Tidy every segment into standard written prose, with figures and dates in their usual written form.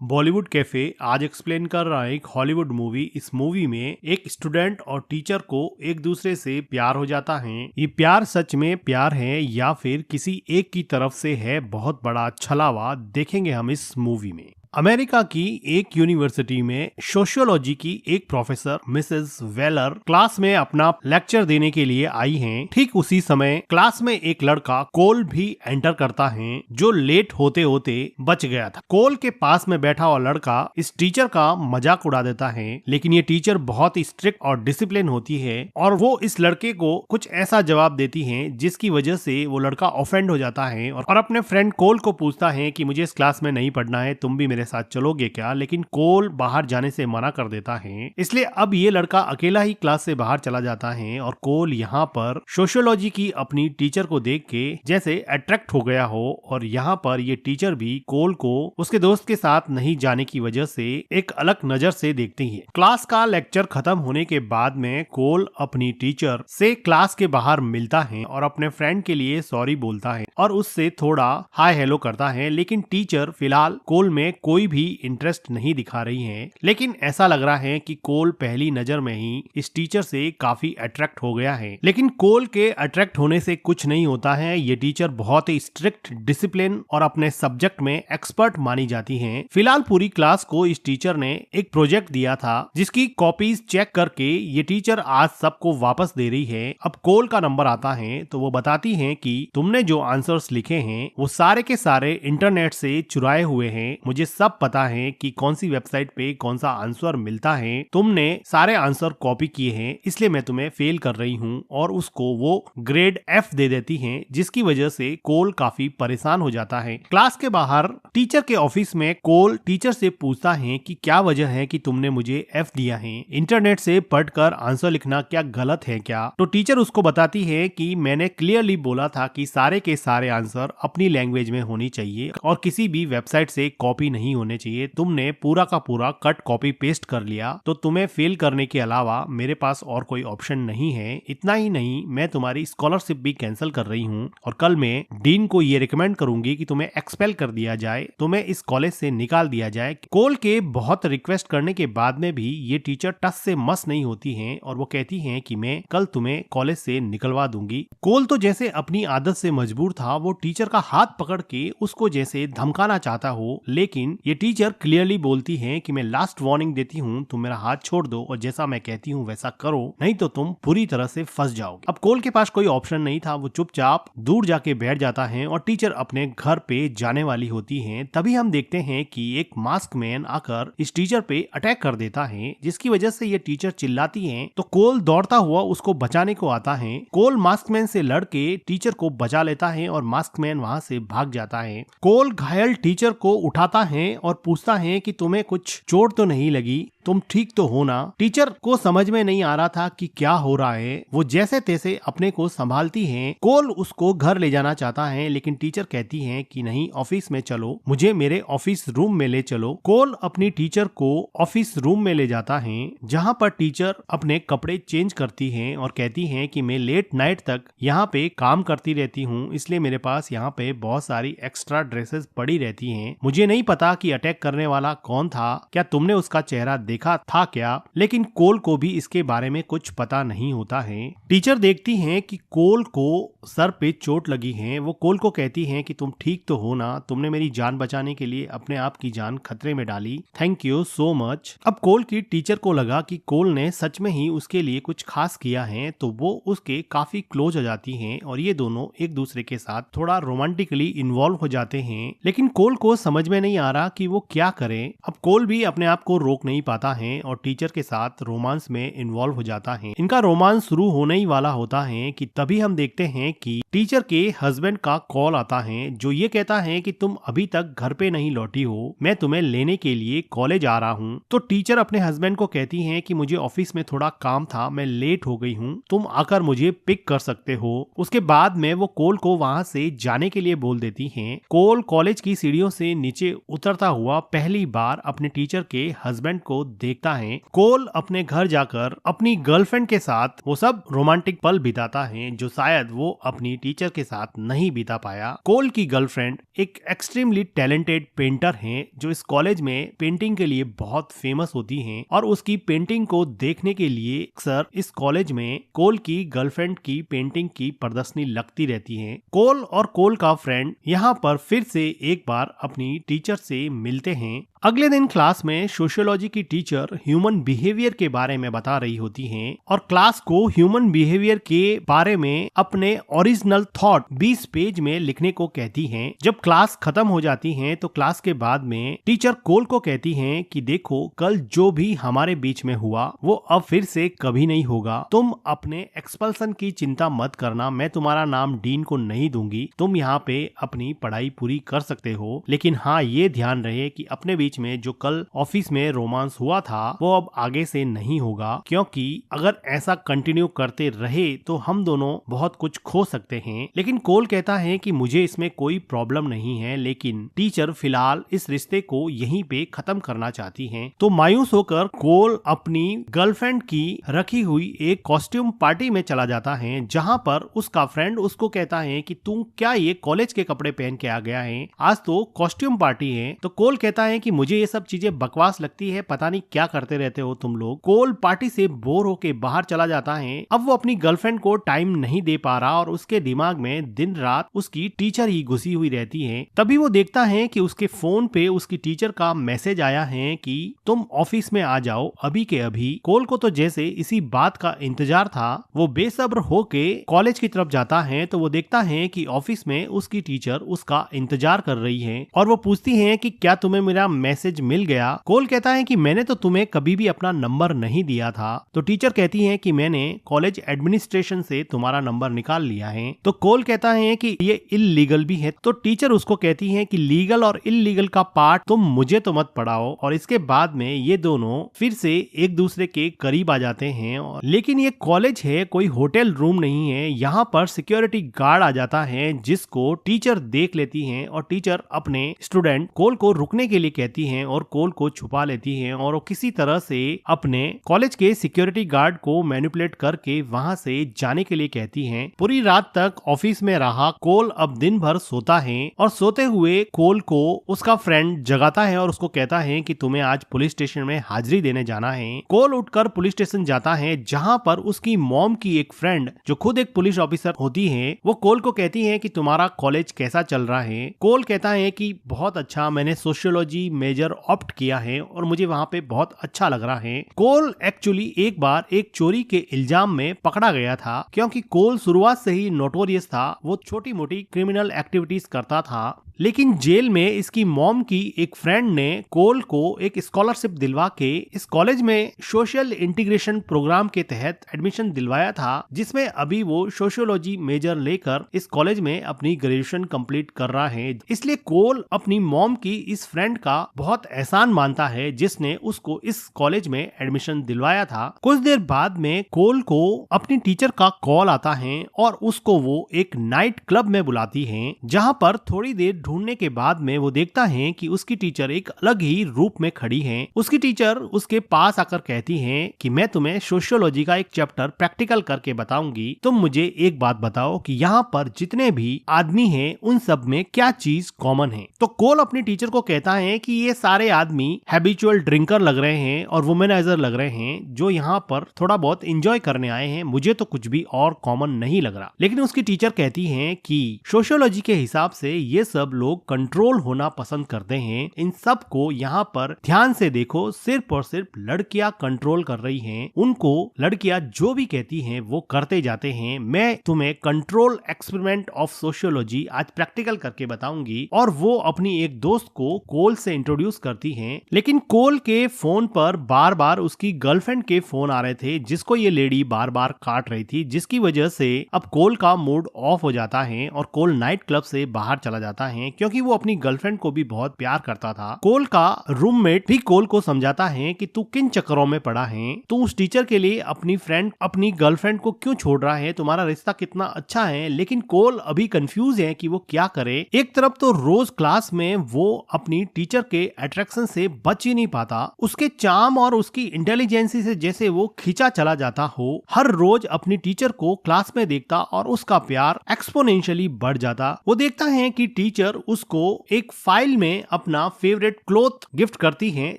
Bollywood cafe आज explain कर रहा है एक हॉलीवुड मूवी। इस मूवी में एक स्टूडेंट और टीचर को एक दूसरे से प्यार हो जाता है। ये प्यार सच में प्यार है या फिर किसी एक की तरफ से है, बहुत बड़ा छलावा देखेंगे हम इस मूवी में। अमेरिका की एक यूनिवर्सिटी में सोशियोलॉजी की एक प्रोफेसर मिसेस वेलर क्लास में अपना लेक्चर देने के लिए आई हैं। ठीक उसी समय क्लास में एक लड़का कोल भी एंटर करता है, जो लेट होते होते बच गया था। कोल के पास में बैठा हुआ लड़का इस टीचर का मजाक उड़ा देता है, लेकिन ये टीचर बहुत ही स्ट्रिक्ट और डिसिप्लिन होती है और वो इस लड़के को कुछ ऐसा जवाब देती है जिसकी वजह से वो लड़का ऑफेंड हो जाता है और अपने फ्रेंड कोल को पूछता है कि मुझे इस क्लास में नहीं पढ़ना है, तुम भी मेरे साथ चलोगे क्या। लेकिन कोल बाहर जाने से मना कर देता है, इसलिए अब ये लड़का अकेला ही क्लास से बाहर चला जाता है और कोल यहाँ पर सोशियोलॉजी की अपनी टीचर को देख के जैसे अट्रैक्ट हो गया हो और यहाँ पर ये टीचर भी कोल को उसके दोस्त के साथ नहीं जाने की वजह से एक अलग नजर से देखती है। क्लास का लेक्चर खत्म होने के बाद में कोल अपनी टीचर से क्लास के बाहर मिलता है और अपने फ्रेंड के लिए सॉरी बोलता है और उससे थोड़ा हाय हेलो करता है, लेकिन टीचर फिलहाल कोल में कोई भी इंटरेस्ट नहीं दिखा रही है। लेकिन ऐसा लग रहा है कि कोल पहली नजर में ही इस टीचर से काफी अट्रैक्ट हो गया है। लेकिन कोल के अट्रैक्ट होने से कुछ नहीं होता है। ये टीचर बहुत ही स्ट्रिक्ट, डिसिप्लिन और अपने सब्जेक्ट में एक्सपर्ट मानी जाती है। फिलहाल पूरी क्लास को इस टीचर ने एक प्रोजेक्ट दिया था जिसकी कॉपीज चेक करके ये टीचर आज सबको वापस दे रही है। अब कोल का नंबर आता है तो वो बताती है कि तुमने जो आंसर्स लिखे हैं वो सारे के सारे इंटरनेट से चुराए हुए हैं। मुझे सब पता है कि कौन सी वेबसाइट पे कौन सा आंसर मिलता है। तुमने सारे आंसर कॉपी किए हैं, इसलिए मैं तुम्हें फेल कर रही हूँ। और उसको वो ग्रेड F दे देती हैं, जिसकी वजह से कोल काफी परेशान हो जाता है। क्लास के बाहर टीचर के ऑफिस में कोल टीचर से पूछता है कि क्या वजह है कि तुमने मुझे F दिया है, इंटरनेट से पढ़कर आंसर लिखना क्या गलत है क्या। तो टीचर उसको बताती है कि मैंने क्लियरली बोला था कि सारे के सारे आंसर अपनी लैंग्वेज में होनी चाहिए और किसी भी वेबसाइट से कॉपी नहीं होने चाहिए। तुमने पूरा का पूरा कट कॉपी पेस्ट कर लिया, तो तुम्हें फेल करने के अलावा मेरे पास और कोई ऑप्शन नहीं है। इतना ही नहीं, मैं तुम्हारी स्कॉलरशिप भी कैंसिल कर रही हूँ और कल मैं डीन को ये रिकमेंड करूंगी कि तुम्हें एक्सपेल कर दिया जाए, तुम्हें इस कॉलेज से निकाल दिया जाए। कोल के बहुत रिक्वेस्ट करने के बाद में भी ये टीचर टस से मस नहीं होती हैं और वो कहती हैं कि मैं कल तुम्हें कॉलेज से निकलवा दूंगी। कोल तो जैसे अपनी आदत से मजबूर था, वो टीचर का हाथ पकड़ के उसको जैसे धमकाना चाहता हो, लेकिन ये टीचर क्लियरली बोलती है कि मैं लास्ट वार्निंग देती हूँ, तुम मेरा हाथ छोड़ दो और जैसा मैं कहती हूँ वैसा करो, नहीं तो तुम पूरी तरह से फंस जाओगे। अब कोल के पास कोई ऑप्शन नहीं था, वो चुपचाप दूर जाके बैठ जाता है और टीचर अपने घर पे जाने वाली होती है। तभी हम देखते हैं कि एक मास्क मैन आकर इस टीचर पे अटैक कर देता है, जिसकी वजह से ये टीचर चिल्लाती है तो कोल दौड़ता हुआ उसको बचाने को आता है। कोल मास्क मैन से लड़के टीचर को बचा लेता है और मास्क मैन वहाँ से भाग जाता है। कोल घायल टीचर को उठाता है और पूछता है कि तुम्हें कुछ चोट तो नहीं लगी, तुम ठीक तो हो ना। टीचर को समझ में नहीं आ रहा था कि क्या हो रहा है, वो जैसे तैसे अपने को संभालती हैं। कोल उसको घर ले जाना चाहता है, लेकिन टीचर कहती है कि नहीं, ऑफिस में चलो, मुझे मेरे ऑफिस रूम में ले चलो। कोल अपनी टीचर को ऑफिस रूम में ले जाता है, जहाँ पर टीचर अपने कपड़े चेंज करती है और कहती है कि मैं लेट नाइट तक यहाँ पे काम करती रहती हूँ, इसलिए मेरे पास यहाँ पे बहुत सारी एक्स्ट्रा ड्रेसेस पड़ी रहती हैं। मुझे नहीं पता कि अटैक करने वाला कौन था, क्या तुमने उसका चेहरा देखा था क्या। लेकिन कोल को भी इसके बारे में कुछ पता नहीं होता है। टीचर देखती हैं कि कोल को सर पे चोट लगी है। वो कोल को कहती हैं कि तुम ठीक तो हो ना, तुमने मेरी जान बचाने के लिए अपने आप की जान खतरे में डाली, थैंक यू सो मच। अब कोल की टीचर को लगा कि कोल ने सच में ही उसके लिए कुछ खास किया है, तो वो उसके काफी क्लोज हो जाती हैं और ये दोनों एक दूसरे के साथ थोड़ा रोमांटिकली इन्वॉल्व हो जाते हैं। लेकिन कोल को समझ में नहीं आ रहा कि वो क्या करे। अब कोल भी अपने आप को रोक नहीं पाता है और टीचर के साथ रोमांस में इन्वॉल्व हो जाता है। इनका रोमांस शुरू होने ही वाला होता है कि तभी हम देखते हैं कि टीचर के हस्बैंड का कॉल आता है, जो ये कहता है कि तुम अभी तक घर पे नहीं लौटी हो, मैं तुम्हें लेने के लिए कॉलेज आ रहा हूँ। तो टीचर अपने हस्बैंड को कहती है कि मुझे ऑफिस में थोड़ा काम था, मैं लेट हो गई हूँ, तुम आकर मुझे पिक कर सकते हो। उसके बाद में वो कोल को वहाँ से जाने के लिए बोल देती हैं। कोल कॉलेज की सीढ़ियों से नीचे उतर करता हुआ पहली बार अपने टीचर के हस्बैंड को देखता है। कोल अपने घर जाकर अपनी गर्लफ्रेंड के साथ वो सब रोमांटिक पल बिताता है जो शायद वो अपनी टीचर के साथ नहीं बिता पाया। कोल की गर्लफ्रेंड एक एक्सट्रीमली टैलेंटेड पेंटर है जो इस कॉलेज में पेंटिंग के लिए बहुत फेमस होती हैं और उसकी पेंटिंग को देखने के लिए अक्सर इस कॉलेज में कोल की गर्लफ्रेंड की पेंटिंग की प्रदर्शनी लगती रहती है। कोल और कोल का फ्रेंड यहाँ पर फिर से एक बार अपनी टीचर से मिलते हैं। अगले दिन क्लास में सोशियोलॉजी की टीचर ह्यूमन बिहेवियर के बारे में बता रही होती हैं और क्लास को ह्यूमन बिहेवियर के बारे में अपने ओरिजिनल थॉट 20 पेज में लिखने को कहती हैं। जब क्लास खत्म हो जाती है तो क्लास के बाद में टीचर कोल को कहती हैं कि देखो, कल जो भी हमारे बीच में हुआ वो अब फिर से कभी नहीं होगा। तुम अपने एक्सपल्सन की चिंता मत करना, मैं तुम्हारा नाम डीन को नहीं दूंगी। तुम यहाँ पे अपनी पढ़ाई पूरी कर सकते हो, लेकिन हाँ ये ध्यान रहे कि अपने बीच में जो कल ऑफिस में रोमांस हुआ था वो अब आगे से नहीं होगा, क्योंकि अगर ऐसा कंटिन्यू करते रहे तो हम दोनों बहुत कुछ खो सकते हैं। लेकिन कोल कहता है कि मुझे इसमें कोई प्रॉब्लम नहीं है, लेकिन टीचर फिलहाल इस रिश्ते को यहीं पे खत्म करना चाहती हैं। तो मायूस होकर कोल अपनी गर्लफ्रेंड की रखी हुई एक कॉस्ट्यूम पार्टी में चला जाता है, जहां पर उसका फ्रेंड उसको कहता है कि तुम क्या ये कॉलेज के कपड़े पहन के आ गया है, आज तो कॉस्ट्यूम पार्टी है। तो कोल कहता है कि मुझे ये सब चीजें बकवास लगती है, पता नहीं क्या करते रहते हो तुम लोग। कोल पार्टी से बोर होके बाहर चला जाता है। अब वो अपनी गर्लफ्रेंड को टाइम नहीं दे पा रहा और उसके दिमाग में दिन रात उसकी टीचर ही घुसी हुई रहती है। तभी वो देखता है कि उसके फोन पे उसकी टीचर का मैसेज आया है कि तुम ऑफिस में आ जाओ अभी के अभी। कोल को तो जैसे इसी बात का इंतजार था, वो बेसब्र होके कॉलेज की तरफ जाता है तो वो देखता है कि ऑफिस में उसकी टीचर उसका इंतजार कर रही है और वो पूछती है कि क्या तुम्हें मेरा मैसेज मिल गया। कोल कहता है कि मैंने तो तुम्हें कभी भी अपना नंबर नहीं दिया था। तो टीचर कहती है कि मैंने कॉलेज एडमिनिस्ट्रेशन से तुम्हारा नंबर निकाल लिया है। तो कोल कहता है कि ये इल्लीगल भी है। तो टीचर उसको कहती है कि लीगल और इल्लीगल का पार्ट तुम मुझे तो मत पढ़ाओ। और इसके बाद में ये दोनों फिर से एक दूसरे के करीब आ जाते हैं। लेकिन ये कॉलेज है, कोई होटल रूम नहीं है। यहाँ पर सिक्योरिटी गार्ड आ जाता है जिसको टीचर देख लेती है और टीचर अपने स्टूडेंट कोल को रुकने के लिए कहती है और कोल को छुपा लेती है और वो किसी तरह से अपने कॉलेज के सिक्योरिटी गार्ड को मैनिपुलेट करके वहां से जाने के लिए कहती हैं। पूरी रात तक ऑफिस में रहा कोल अब दिन भर सोता है और सोते हुए कोल को उसका फ्रेंड जगाता है और उसको कहता है कि तुम्हें आज पुलिस स्टेशन में हाजिरी देने जाना है। कोल उठकर पुलिस स्टेशन जाता है जहां पर उसकी मॉम की एक फ्रेंड जो खुद एक पुलिस ऑफिसर होती है वो कोल को कहती है कि तुम्हारा कॉलेज कैसा चल रहा है। कोल कहता है कि बहुत अच्छा, मैंने सोशियोलॉजी मेजर ऑप्ट किया है और मुझे वहाँ पे बहुत अच्छा लग रहा है। कोल एक्चुअली एक बार एक चोरी के इल्जाम में पकड़ा गया था, क्योंकि कोल शुरुआत से ही नोटोरियस था। वो छोटी मोटी क्रिमिनल एक्टिविटीज करता था, लेकिन जेल में इसकी मॉम की एक फ्रेंड ने कोल को एक स्कॉलरशिप दिलवा के इस कॉलेज में सोशल इंटीग्रेशन प्रोग्राम के तहत एडमिशन दिलवाया था, जिसमें अभी वो सोशियोलॉजी मेजर लेकर इस कॉलेज में अपनी ग्रेजुएशन कंप्लीट कर रहा है। इसलिए कोल अपनी मॉम की इस फ्रेंड का बहुत एहसान मानता है जिसने उसको इस कॉलेज में एडमिशन दिलवाया था। कुछ देर बाद में कोल को अपनी टीचर का कॉल आता है और उसको वो एक नाइट क्लब में बुलाती है, जहाँ पर थोड़ी देर ढूंढने के बाद में वो देखता है कि उसकी टीचर एक अलग ही रूप में खड़ी है। उसकी टीचर उसके पास आकर कहती है कि मैं तुम्हें सोशियोलॉजी का एक चैप्टर प्रैक्टिकल करके बताऊंगी, तुम मुझे एक बात बताओ कि यहाँ पर जितने भी आदमी हैं उन सब में क्या चीज कॉमन है। तो कोल अपनी टीचर को कहता है कि ये सारे आदमी हैबिचुअल ड्रिंकर लग रहे हैं और वुमेनाइजर लग रहे हैं जो यहाँ पर थोड़ा बहुत एंजॉय करने आए हैं, मुझे तो कुछ भी और कॉमन नहीं लग रहा। लेकिन उसकी टीचर कहती है कि सोशियोलॉजी के हिसाब से ये सब लोग कंट्रोल होना पसंद करते हैं, इन सब को यहाँ पर ध्यान से देखो, सिर्फ और सिर्फ लड़कियां कंट्रोल कर रही हैं, उनको लड़कियां जो भी कहती हैं वो करते जाते हैं। मैं तुम्हें कंट्रोल एक्सपेरिमेंट ऑफ सोशियोलॉजी आज प्रैक्टिकल करके बताऊंगी। और वो अपनी एक दोस्त को कोल से इंट्रोड्यूस करती हैं। लेकिन कोल के फोन पर बार बार उसकी गर्लफ्रेंड के फोन आ रहे थे जिसको ये लेडी बार बार काट रही थी, जिसकी वजह से अब कोल का मूड ऑफ हो जाता है और कोल नाइट क्लब से बाहर चला जाता है। है क्योंकि वो अपनी गर्लफ्रेंड को भी बहुत प्यार करता था। कोल का रूममेट भी कोल को समझाता है कि तू किन चक्करों में पड़ा है, तू उस टीचर के लिए अपनी गर्लफ्रेंड को क्यों छोड़ रहा है, तुम्हारा रिश्ता कितना अच्छा है। लेकिन कोल अभी कंफ्यूज है कि वो क्या करे। एक तरफ तो रोज क्लास में वो अपनी टीचर के अट्रैक्शन से बच ही नहीं पाता, उसके चार्म और उसकी इंटेलिजेंसी से जैसे वो खींचा चला जाता हो। हर रोज अपनी टीचर को क्लास में देखता और उसका प्यार एक्सपोनेंशियली बढ़ जाता। वो देखता है कि टीचर उसको एक फाइल में अपना फेवरेट क्लॉथ गिफ्ट करती है,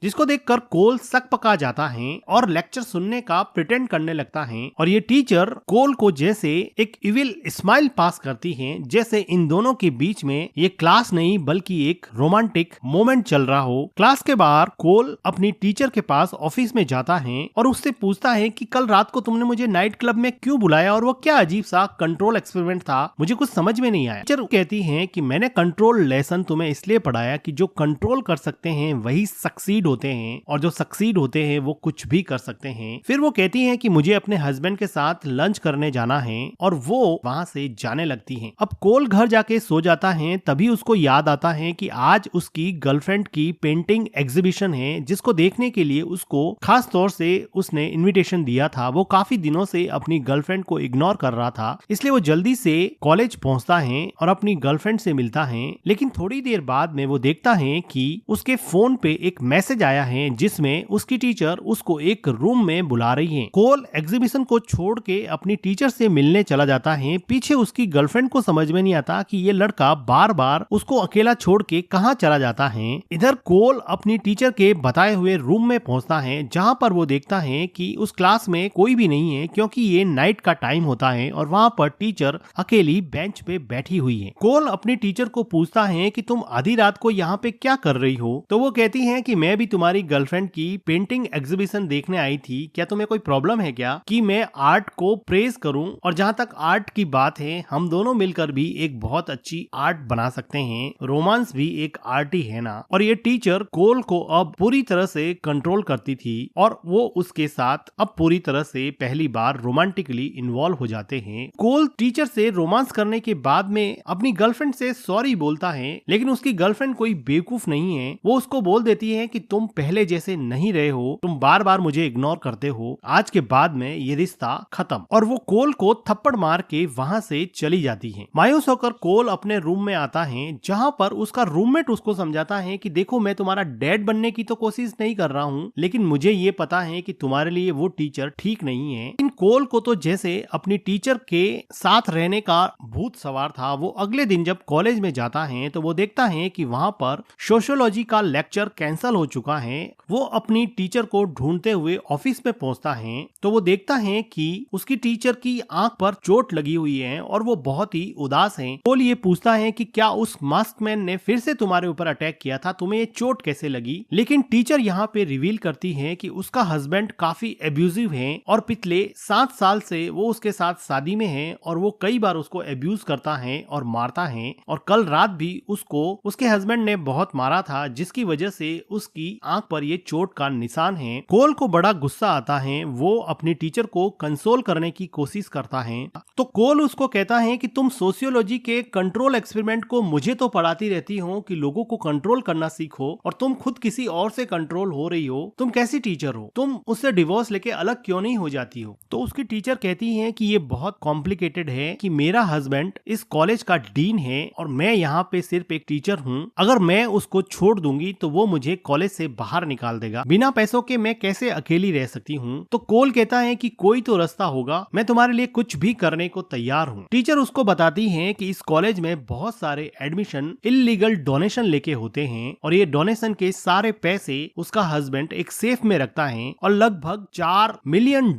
जिसको देखकर कोल सक पका जाता है और लेक्चर सुनने का प्रिटेंड करने लगता है। और ये टीचर कोल को जैसे एक इविल स्माइल पास करती है, जैसे इन दोनों के बीच में ये क्लास नहीं बल्कि एक रोमांटिक मोमेंट चल रहा हो। क्लास के बाहर कोल अपनी टीचर के पास ऑफिस में जाता है और उससे पूछता है कि कल रात को तुमने मुझे नाइट क्लब में क्यों बुलाया और वो क्या अजीब सा कंट्रोल एक्सपेरिमेंट था, मुझे कुछ समझ में नहीं आया। टीचर कहती है कि मैंने कंट्रोल लेसन तुम्हें इसलिए पढ़ाया कि जो कंट्रोल कर सकते हैं वही सक्सीड होते हैं और जो सक्सीड होते हैं वो कुछ भी कर सकते हैं। फिर वो कहती है कि मुझे अपने हस्बैंड के साथ लंच करने जाना है और वो वहाँ से जाने लगती है। अब कोल घर जाके सो जाता है, तभी उसको याद आता है कि आज उसकी गर्लफ्रेंड की पेंटिंग एग्जीबिशन है, जिसको देखने के लिए उसको खास तौर से उसने इनविटेशन दिया था। वो काफी दिनों से अपनी गर्लफ्रेंड को इग्नोर कर रहा था, इसलिए वो जल्दी से कॉलेज पहुंचता है और अपनी गर्लफ्रेंड से मिलता है। लेकिन थोड़ी देर बाद में वो देखता है कि उसके फोन पे एक मैसेज आया है जिसमें उसकी टीचर उसको एक रूम में बुला रही है। कोल एग्जीबिशन को छोड़ के अपनी टीचर से मिलने चला जाता है। पीछे उसकी गर्लफ्रेंड को समझ में नहीं आता कि ये लड़का बार बार उसको अकेला छोड़ के कहाँ चला जाता है। इधर कोल अपनी टीचर के बताए हुए रूम में पहुंचता है, जहाँ पर वो देखता है कि उस क्लास में कोई भी नहीं है क्योंकि ये नाइट का टाइम होता है और वहाँ पर टीचर अकेली बेंच पे बैठी हुई है। कोल अपनी टीचर को पूछता है कि तुम आधी रात को यहाँ पे क्या कर रही हो, तो वो कहती है कि मैं भी तुम्हारी गर्लफ्रेंड की पेंटिंग एग्जीबिशन देखने आई थी, क्या तुम्हें कोई प्रॉब्लम है क्या कि मैं आर्ट को प्रेज करूं, और जहां तक आर्ट की बात है हम दोनों मिलकर भी एक बहुत अच्छी आर्ट बना सकते हैं, रोमांस भी एक आर्ट ही है ना। और ये टीचर कोल को अब पूरी तरह से कंट्रोल करती थी और वो उसके साथ अब पूरी तरह से पहली बार रोमांटिकली इन्वॉल्व हो जाते हैं। कोल टीचर से रोमांस करने के बाद में अपनी गर्लफ्रेंड से सॉरी बोलता है, लेकिन उसकी गर्लफ्रेंड कोई बेवकूफ नहीं है। वो उसको बोल देती है कि तुम पहले जैसे नहीं रहे हो, तुम बार बार मुझे इग्नोर करते हो, आज के बाद में ये रिश्ता खत्म। और वो कोल को थप्पड़ मार के वहाँ से चली जाती है। मायूस होकर कोल अपने रूम में आता है, जहाँ पर उसका रूममेट उसको समझाता है कि देखो मैं तुम्हारा डैड बनने की तो कोशिश नहीं कर रहा हूँ, लेकिन मुझे ये पता है कि तुम्हारे लिए वो टीचर ठीक नहीं है। इन कोल को तो जैसे अपनी टीचर के साथ रहने का भूत सवार था। वो अगले दिन जब कॉलेज में जाता है तो वो देखता है कि वहाँ पर सोशियोलॉजी का लेक्चर कैंसिल हो चुका है। वो अपनी टीचर को ढूंढते हुए ऑफिस में पहुंचता है तो वो देखता है कि उसकी टीचर की आंख पर चोट लगी हुई है और वो बहुत ही उदास है। कोल ये पूछता है कि क्या उस मास्कमैन ने फिर से तुम्हारे ऊपर अटैक किया था, तुम्हें ये चोट कैसे लगी। लेकिन टीचर यहाँ पे रिवील करती है कि उसका हस्बैंड काफी एब्यूजिव है और पिछले 7 साल से वो उसके साथ शादी में है और वो कई बार उसको एब्यूज करता है और मारता है। और कल रात भी उसको उसके हस्बैंड ने बहुत मारा था, जिसकी वजह से उसकी आंख पर ये चोट का निशान है। कोल को बड़ा गुस्सा आता है, वो अपनी टीचर को कंसोल करने की कोशिश करता है। तो कोल उसको कहता है कि तुम सोशियोलॉजी के कंट्रोल एक्सपेरिमेंट को मुझे तो पढ़ाती रहती हो कि लोगों को कंट्रोल करना सीखो, और तुम खुद किसी और से कंट्रोल हो रही हो, तुम कैसी टीचर हो, तुम उससे डिवोर्स लेके अलग क्यों नहीं हो जाती हो। तो उसकी टीचर कहती है कि ये बहुत कॉम्प्लिकेटेड है कि मेरा हस्बैंड इस कॉलेज का डीन है और मैं यहाँ पे सिर्फ एक टीचर हूँ, अगर मैं उसको छोड़ दूंगी तो वो मुझे कॉलेज से बाहर निकाल देगा, बिना पैसों के मैं कैसे अकेली रह सकती हूँ। तो कोल कहता है कि कोई तो रास्ता होगा, मैं तुम्हारे लिए कुछ भी करने को तैयार हूँ। टीचर उसको बताती है कि इस कॉलेज में बहुत सारे एडमिशन इल्लीगल डोनेशन लेके होते हैं और ये डोनेशन के सारे पैसे उसका हस्बैंड एक सेफ में रखता है और लगभग $4 मिलियन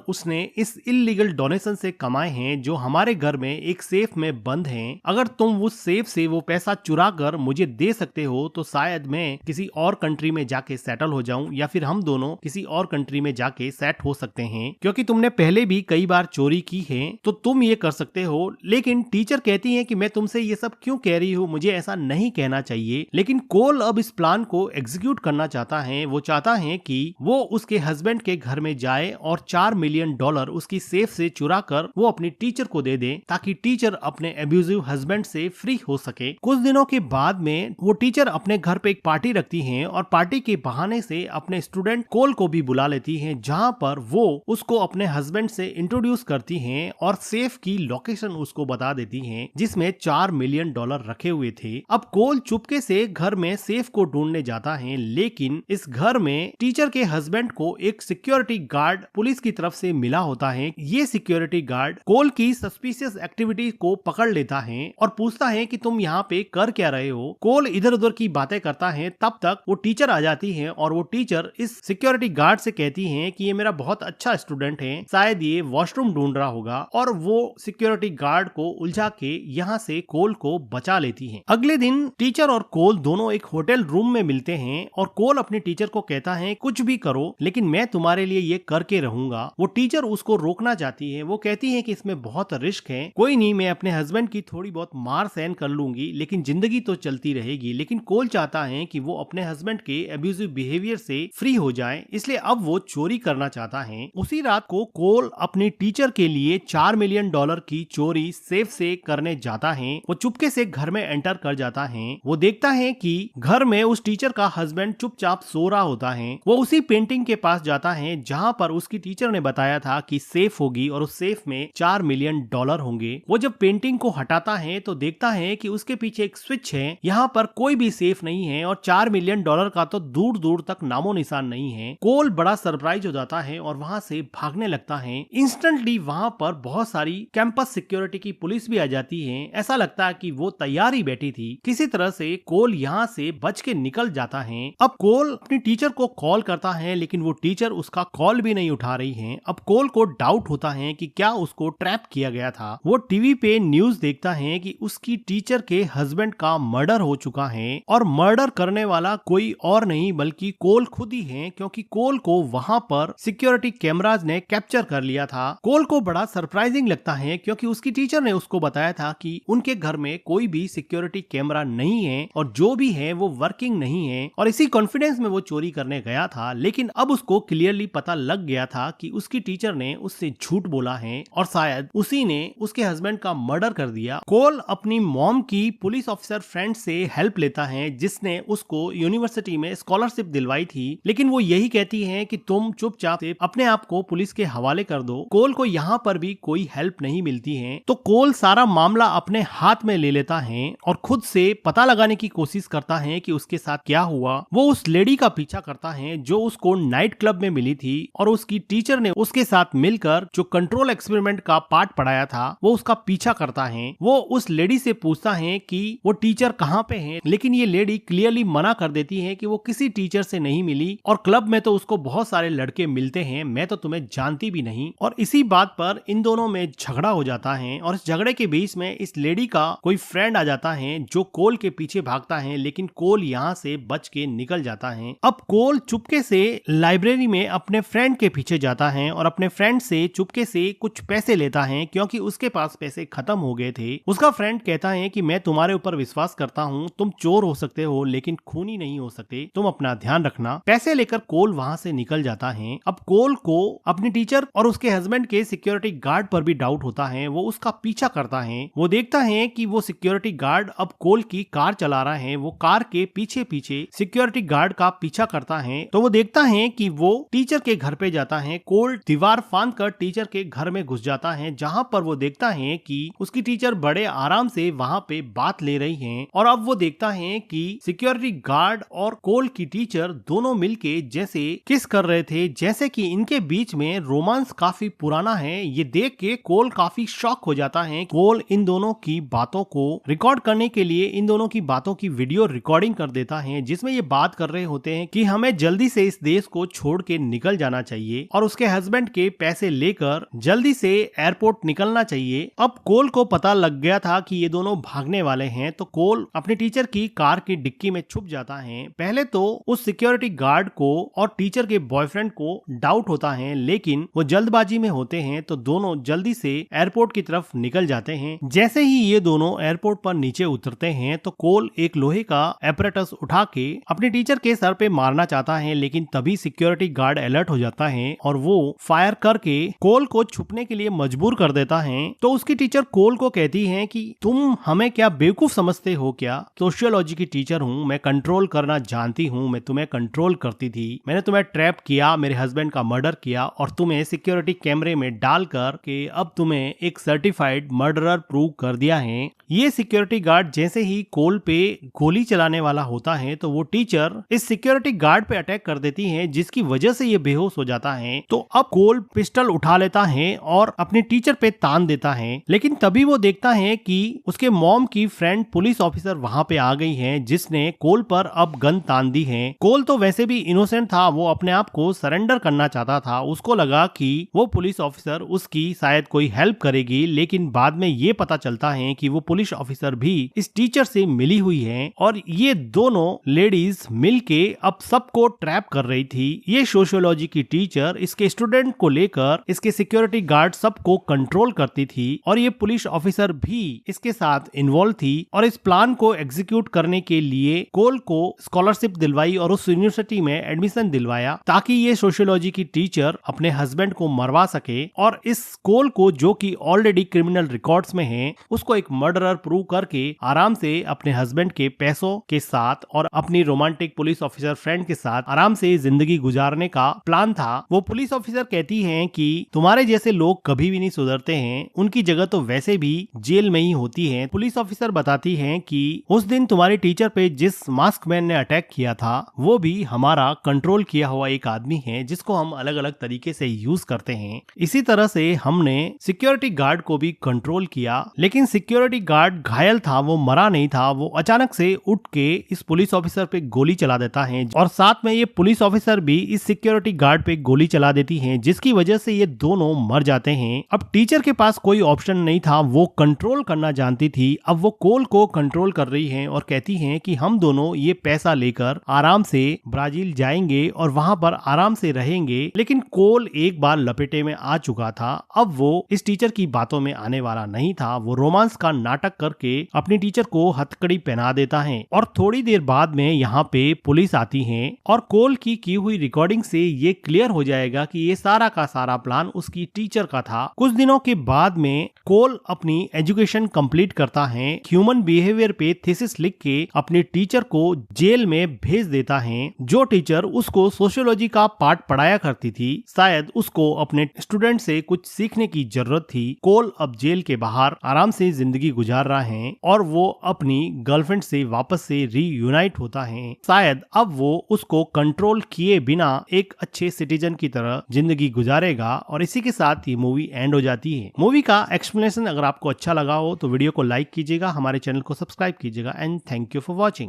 उसने इस इल्लीगल डोनेशन से कमाए हैं, जो हमारे घर में एक सेफ में बंद हैं। अगर तुम उस सेफ से वो पैसा चुरा कर मुझे दे सकते हो तो शायद मैं किसी और कंट्री में जाके सेटल हो जाऊं, या फिर हम दोनों किसी और कंट्री में जाके सेट हो सकते हैं, क्योंकि तुमने पहले भी कई बार चोरी की है तो तुम ये कर सकते हो। लेकिन टीचर कहती है कि मैं तुमसे ये सब क्यों कह रही हूँ, मुझे ऐसा नहीं कहना चाहिए। लेकिन कोल अब इस प्लान को एग्जीक्यूट करना चाहता है। वो चाहता है कि वो उसके हस्बैंड के घर में जाए और $4 मिलियन उसकी सेफ से चुरा कर वो अपनी टीचर को दे दे, ताकि टीचर अपने एब्यूजिव हस्बैंड से फ्री हो सके। कुछ दिनों के बाद में वो टीचर अपने घर पे एक पार्टी रखती हैं और पार्टी के बहाने से अपने स्टूडेंट कोल को भी बुला लेती हैं, जहां पर वो उसको अपने हस्बैंड से इंट्रोड्यूस करती हैं और सेफ की लोकेशन उसको बता देती हैं, जिसमें $4 मिलियन रखे हुए थे। अब कोल चुपके से घर में सेफ को ढूंढने जाता है, लेकिन इस घर में टीचर के हस्बैंड को एक सिक्योरिटी गार्ड पुलिस की तरफ से मिला होता है। ये सिक्योरिटी गार्ड कोल की सस्पिशियस एक्टिविटी को पकड़ लेता है और पूछता है कि तुम यहाँ पे कर क्या रहे हो। कोल इधर उधर की बातें करता है, तब तक वो टीचर आ जाती है और वो टीचर इस सिक्योरिटी गार्ड से कहती है कि ये मेरा बहुत अच्छा स्टूडेंट है, शायद ये वॉशरूम ढूंढ रहा होगा, और वो सिक्योरिटी गार्ड को उलझा के यहाँ से कोल को बचा लेती है। अगले दिन टीचर और कोल दोनों एक होटल रूम में मिलते हैं और कोल अपने टीचर को कहता है कुछ भी करो लेकिन मैं तुम्हारे लिए ये करके रहूंगा। वो टीचर उसको रोकना चाहती है, वो कहती है कि इसमें बहुत रिस्क है, कोई नहीं, मैं अपने हस्बैंड की थोड़ी बहुत मार सहन कर लूंगी लेकिन जिंदगी तो चलती रहेगी। लेकिन कोल चाहता है कि वो अपने हस्बैंड के एब्यूजिव बिहेवियर से फ्री हो जाए, इसलिए अब वो चोरी करना चाहता है। उसी रात को कोल अपनी टीचर के लिए $4 मिलियन की चोरी सेफ से करने जाता है। वो चुपके से घर में एंटर कर जाता है। वो देखता है कि घर में उस टीचर का हस्बैंड चुपचाप सो रहा होता है। वो उसी पेंटिंग के पास जाता है जहां पर उसकी टीचर ने बताया था कि सेफ होगी और उस सेफ में $4 मिलियन होंगे। वो जब पेंटिंग को हटाता है तो देखता है कि उसके पीछे एक स्विच है, यहाँ पर कोई भी सेफ नहीं है और $4 मिलियन का तो दूर दूर तक नामो निशान नहीं है। कोल बड़ा सरप्राइज हो जाता है और वहां से भागने लगता है। इंस्टेंटली वहां पर बहुत सारी कैंपस सिक्योरिटी की पुलिस भी आ जाती है। ऐसा लगता है कि वो तैयार ही बैठी थी। किसी तरह से कोल यहाँ से बच के निकल जाता है। अब कोल अपनी टीचर को कॉल करता है लेकिन वो टीचर उसका कॉल भी नहीं उठा रही है। अब कोल को डाउट होता है कि क्या उसको ट्रैप किया गया था। वो टीवी पे न्यूज देखता है कि उसकी टीचर के हस्बैंड का मर्डर हो चुका है और मर्डर करने वाला कोई और नहीं बल्कि कोल खुद ही है, क्योंकि कोल को वहां पर सिक्योरिटी कैमराज ने कैप्चर कर लिया था। कोल को बड़ा सरप्राइजिंग लगता है क्योंकि उसकी टीचर ने उसको बताया था कि उनके घर में कोई भी सिक्योरिटी कैमरा नहीं है और जो भी है वो वर्किंग नहीं है, और इसी कॉन्फिडेंस में वो चोरी करने गया था। लेकिन अब उसको क्लियरली पता लग गया था कि उसकी टीचर ने उससे झूठ बोला है और शायद उसी ने उसके हस्बैंड का मर्डर कर दिया। कोल अपनी मॉम की पुलिस ऑफिसर फ्रेंड से हेल्प लेता है जिसने उसको यूनिवर्सिटी में स्कॉलरशिप दिलवाई थी, लेकिन वो यही कहती है कि तुम चुपचाप से अपने आप को पुलिस के हवाले कर दो। कोल को यहाँ पर भी कोई हेल्प नहीं मिलती है तो कोल सारा मामला अपने हाथ में ले लेता है और खुद से पता लगाने की कोशिश करता है कि उसके साथ क्या हुआ। वो उस लेडी का पीछा करता है जो उसको नाइट क्लब में मिली थी और उसकी टीचर ने उसके साथ मिलकर जो कंट्रोल एक्सपेरिमेंट का पार्ट पढ़ाया था वो उसका पीछा करता है। वो उस लेडी से पूछता है कि वो टीचर कहाँ पे है, लेकिन ये लेडी क्लियरली मना कर देती है कि वो किसी टीचर से नहीं मिली और क्लब में तो उसको बहुत सारे लड़के मिलते हैं, मैं तो तुम्हें जानती भी नहीं। और इसी बात पर इन दोनों में झगड़ा हो जाता है और इस झगड़े के बीच में इस लेडी का कोई फ्रेंड आ जाता है जो कोल के पीछे भागता है, लेकिन कोल यहाँ से बच के निकल जाता है। अब कोल चुपके से लाइब्रेरी में अपने फ्रेंड के पीछे जाता है और अपने फ्रेंड से चुपके से कुछ पैसे लेता है क्योंकि उसके पास पैसे खत्म हो गए थे। उसका फ्रेंड कहता है कि मैं तुम्हारे ऊपर विश्वास करता हूँ, तुम चोर हो सकते हो लेकिन खूनी नहीं हो सकते, तुम अपना ध्यान रखना। पैसे लेकर कोल वहाँ से निकल जाता है। अब कोल को अपनी टीचर और उसके हस्बैंड के सिक्योरिटी गार्ड पर भी डाउट होता है। वो उसका पीछा करता है। वो देखता है कि वो सिक्योरिटी गार्ड अब कोल की कार चला रहा है। वो कार के पीछे पीछे सिक्योरिटी गार्ड का पीछा करता है तो वो देखता है कि वो टीचर के घर पे जाता है। कोल दीवार फांद कर टीचर के घर में घुस जाता है जहाँ पर वो देखता है कि उसकी टीचर बड़े आराम से वहाँ पे बात ले रही हैं। और अब वो देखता है कि सिक्योरिटी गार्ड और कोल की टीचर दोनों मिलके जैसे किस कर रहे थे, जैसे कि इनके बीच में रोमांस काफी पुराना है। ये देख के कोल काफी शॉक हो जाता है। कोल इन दोनों की बातों को रिकॉर्ड करने के लिए इन दोनों की बातों की वीडियो रिकॉर्डिंग कर देता है जिसमें ये बात कर रहे होते हैं कि हमें जल्दी से इस देश को छोड़ के निकल जाना चाहिए और उसके हस्बैंड के पैसे लेकर जल्दी से एयरपोर्ट निकलना चाहिए। अब कोल को पता लग गया था कि ये दोनों भागने वाले हैं तो कोल अपने टीचर की कार की डिक्की में छुप जाता है। पहले तो उस सिक्योरिटी गार्ड को और टीचर के बॉयफ्रेंड को डाउट होता है, लेकिन वो जल्दबाजी में होते हैं तो दोनों जल्दी से एयरपोर्ट की तरफ निकल जाते हैं। जैसे ही ये दोनों एयरपोर्ट पर नीचे उतरते हैं तो कोल एक लोहे का एपरेटस उठा के अपने टीचर के सर पे मारना चाहता है, लेकिन तभी सिक्योरिटी गार्ड अलर्ट हो जाता है और वो फायर करके कोल को छुपने के लिए मजबूर कर देता है। तो उसकी टीचर कोल को कहती है कि तुम हमें क्या बेवकूफ समझते हो क्या? सोशियोलॉजी की टीचर हूँ, मैं कंट्रोल करना जानती हूँ, मैं तुम्हें कंट्रोल करती थी, मैंने तुम्हें ट्रैप किया, मेरे हस्बैंड का मर्डर किया और तुम्हें सिक्योरिटी कैमरे में डालकर के अब तुम्हें एक सर्टिफाइड मर्डरर प्रूव कर दिया है। ये सिक्योरिटी गार्ड जैसे ही कोल पे गोली चलाने वाला होता है तो वो टीचर इस सिक्योरिटी गार्ड पे अटैक कर देती है, जिसकी वजह से ये बेहोश हो जाता है। तो अब कोल पिस्टल उठा लेता है और अपने टीचर पे तान देता है, लेकिन तभी वो देखता है कि उसके मॉम की फ्रेंड पुलिस ऑफिसर वहां पे आ गई है, जिसने कोल पर अब गन तान दी है। कोल तो वैसे भी इनोसेंट था, वो अपने आप को सरेंडर करना चाहता था। उसको लगा कि वो पुलिस ऑफिसर उसकी शायद कोई हेल्प करेगी, लेकिन बाद में ये पता चलता है कि वो पुलिस ऑफिसर भी इस टीचर से मिली हुई है और ये दोनों लेडीज मिलके अब सबको ट्रैप कर रही थी। ये सोशियोलॉजी की टीचर इसके स्टूडेंट को लेकर इसके सिक्योरिटी गार्ड सबको कंट्रोल करती थी और ये पुलिस ऑफिसर भी इसके साथ इन्वॉल्व थी और इस प्लान को एग्जीक्यूट करने के लिए कोल को स्कॉलरशिप दिलवाई और उस यूनिवर्सिटी में एडमिशन दिलवाया ताकि ये सोशियोलॉजी की टीचर अपने हस्बैंड को मरवा सके और इस कोल को, जो कि ऑलरेडी क्रिमिनल रिकॉर्ड्स में है, उसको एक मर्डरर प्रूव करके आराम से अपने हस्बैंड के पैसों के साथ और अपनी रोमांटिक पुलिस ऑफिसर फ्रेंड के साथ आराम से जिंदगी गुजारने का प्लान था। वो पुलिस ऑफिसर कहती हैं कि तुम्हारे जैसे लोग कभी भी नहीं सुधरते हैं, उनकी जगह तो वैसे भी जेल में ही होती है। पुलिस ऑफिसर बताती हैं कि उस दिन तुम्हारे टीचर पे जिस मास्क मैन ने अटैक किया था वो भी हमारा कंट्रोल किया हुआ एक आदमी है, जिसको हम अलग अलग तरीके से यूज करते हैं। इसी तरह से हमने सिक्योरिटी गार्ड को भी कंट्रोल किया, लेकिन सिक्योरिटी गार्ड घायल था, वो मरा नहीं था। वो अचानक से उठ के इस पुलिस ऑफिसर पे गोली चला देता है और साथ में ये पुलिस ऑफिसर भी इस सिक्योरिटी गार्ड पे गोली चला देती है, जिसकी वजह से ये दोनों मर जाते हैं। अब टीचर के पास कोई ऑप्शन नहीं था, वो कंट्रोल करना जानती थी। अब वो कोल को कंट्रोल कर रही है और कहती है कि हम दोनों ये पैसा लेकर आराम से ब्राजील जाएंगे और वहां पर आराम से रहेंगे। लेकिन कोल एक बार लपेटे में आ चुका था, अब वो इस टीचर की बातों में आने वाला नहीं था। वो रोमांस का नाटक करके अपनी टीचर को हथकड़ी पहना देता है और थोड़ी देर बाद में यहाँ पे पुलिस आती है और कोल की हुई रिकॉर्डिंग से ये क्लियर हो जाएगा कि ये सारा का सारा प्लान उसकी टीचर का था। कुछ दिनों के बाद में कोल अपनी एजुकेशन कंप्लीट करता है, ह्यूमन बिहेवियर पे थीसिस लिख के अपनी टीचर को जेल में भेज देता है। जो टीचर उसको सोशियोलॉजी का पार्ट पढ़ाया करती थी, शायद उसको अपने स्टूडेंट से कुछ सीखने की जरूरत थी। कोल अब जेल के बाहर आराम से जिंदगी गुजार रहा है और वो अपनी गर्लफ्रेंड से वापस से रीयूनाइट होता है। शायद अब वो उसको कंट्रोल किए बिना एक अच्छे सिटीजन की तरह जिंदगी गुजारेगा और इसी के साथ ये मूवी एंड हो जाती है। मूवी का एक्सप्लेनेशन अगर आपको अच्छा लगा हो तो वीडियो को लाइक कीजिएगा, हमारे चैनल को सब्सक्राइब कीजिएगा and thank you for watching.